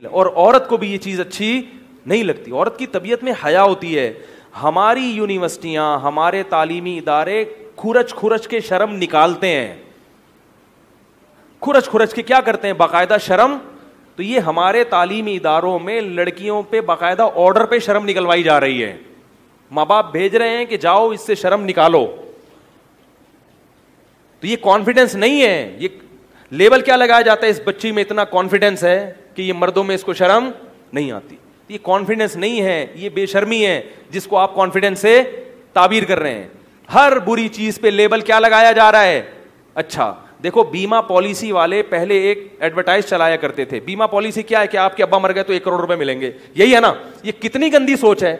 اور عورت کو بھی یہ چیز اچھی نہیں لگتی. عورت کی طبیعت میں حیا ہوتی ہے. ہماری یونیورسٹیاں, ہمارے تعلیمی ادارے کھرچ کھرچ کے شرم نکالتے ہیں, کھرچ کھرچ کے کیا کرتے ہیں, باقاعدہ شرم. تو یہ ہمارے تعلیمی اداروں میں لڑکیوں پہ باقاعدہ آرڈر پہ شرم نکلوائی جا رہی ہے. ماں باپ بھیج رہے ہیں کہ جاؤ اس سے شرم نکالو. تو یہ کانفیڈنس نہیں ہے. یہ لیبل کیا لگایا جاتا ہے, اس بچی میں اتنا کانفیڈنس ہے کہ یہ مردوں میں اس کو شرم نہیں آتی. یہ کانفیڈنس نہیں ہے, یہ بے شرمی ہے جس کو آپ کانفیڈنس سے تعبیر کر رہے ہیں. ہر بری چیز پہ لیبل کیا لگایا جا رہا ہے. اچھا دیکھو, بیمہ پالیسی والے پہلے ایک ایڈورٹائز چلایا کرتے تھے. بیمہ پالیسی کیا ہے کہ آپ کے ابا مر گئے تو 1 کروڑ روپے ملیں گے, یہی ہے نا. یہ کتنی گندی سوچ ہے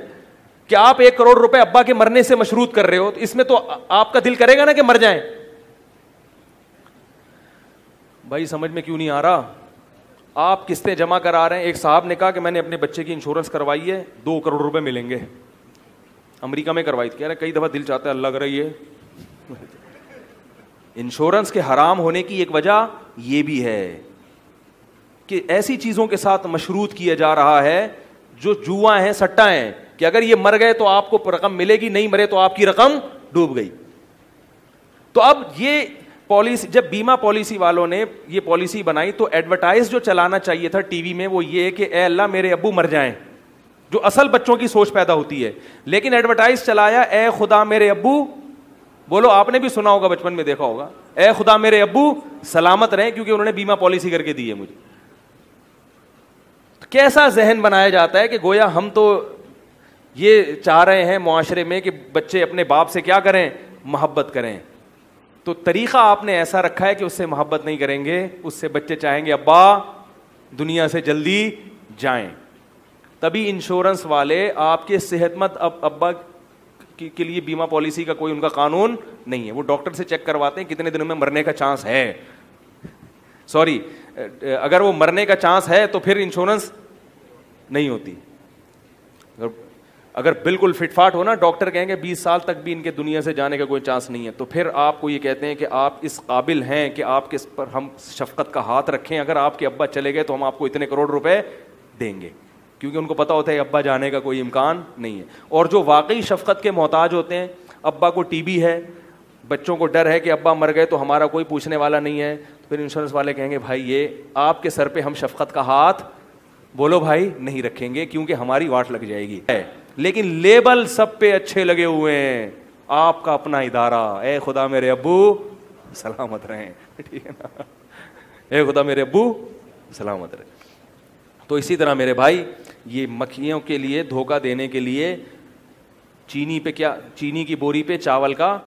کہ آپ 1 کروڑ روپے ابا کے مرنے سے مشروط کر رہے ہو. تو اس میں تو آپ کا دل کرے گا نا کہ مر جائیں. بھائی سمجھ میں کیوں نہیں آ رہا؟ آپ قسطیں جمع کرا رہے ہیں. ایک صاحب نے کہا کہ میں نے اپنے بچے کی انشورنس کروائی ہے, 2 کروڑ روپے ملیں گے. امریکہ میں کروائی تھی. کہہ رہے کئی دفعہ دل چاہتا ہے اللہ کرے یہ. انشورنس کے حرام ہونے کی ایک وجہ یہ بھی ہے کہ ایسی چیزوں کے ساتھ مشروط کیا جا رہا ہے جو جوا ہیں, سٹا ہیں, کہ اگر یہ مر گئے تو آپ کو رقم ملے گی, نہیں مرے تو آپ کی رقم ڈوب گئی. تو اب یہ پالیسی, جب بیمہ پالیسی والوں نے یہ پالیسی بنائی تو ایڈورٹائز جو چلانا چاہیے تھا ٹی وی میں وہ یہ کہ اے اللہ میرے ابو مر جائیں, جو اصل بچوں کی سوچ پیدا ہوتی ہے. لیکن ایڈورٹائز چلایا اے خدا میرے ابو, بولو آپ نے بھی سنا ہوگا, بچپن میں دیکھا ہوگا, اے خدا میرے ابو سلامت رہیں کیونکہ انہوں نے بیمہ پالیسی کر کے دی ہے مجھے. کیسا ذہن بنایا جاتا ہے کہ گویا ہم تو یہ چاہ رہے ہیں معاشرے میں کہ بچے اپنے باپ سے کیا کریں, محبت کریں. تو طریقہ آپ نے ایسا رکھا ہے کہ اس سے محبت نہیں کریں گے, اس سے بچے چاہیں گے ابا دنیا سے جلدی جائیں. تبھی انشورنس والے آپ کے صحت مند ابا کے لیے بیمہ پالیسی کا کوئی ان کا قانون نہیں ہے. وہ ڈاکٹر سے چیک کرواتے ہیں کتنے دنوں میں مرنے کا چانس ہے. سوری, اگر وہ مرنے کا چانس ہے تو پھر انشورنس نہیں ہوتی. اگر بالکل فٹ فاٹ ہونا, ڈاکٹر کہیں گے 20 سال تک بھی ان کے دنیا سے جانے کا کوئی چانس نہیں ہے, تو پھر آپ کو یہ کہتے ہیں کہ آپ اس قابل ہیں کہ آپ کے پر ہم شفقت کا ہاتھ رکھیں. اگر آپ کے ابا چلے گئے تو ہم آپ کو اتنے کروڑ روپے دیں گے, کیونکہ ان کو پتا ہوتا ہے ابا جانے کا کوئی امکان نہیں ہے. اور جو واقعی شفقت کے محتاج ہوتے ہیں, ابا کو ٹی بی ہے, بچوں کو ڈر ہے کہ ابا مر گئے تو ہمارا کوئی پوچھنے والا نہیں ہے, تو پھر انشورنس والے کہیں گے بھائی یہ آپ کے سر پہ ہم شفقت کا ہاتھ, بولو بھائی, نہیں رکھیں گے کیونکہ ہماری واٹ لگ جائے گی. لیکن لیبل سب پہ اچھے لگے ہوئے ہیں. آپ کا اپنا ادارہ, اے خدا میرے ابو سلامت رہیں, ٹھیک ہے نا, اے خدا میرے ابو سلامت رہیں. تو اسی طرح میرے بھائی یہ مکھیوں کے لیے دھوکہ دینے کے لیے چینی پہ کیا, چینی کی بوری پہ چاول کا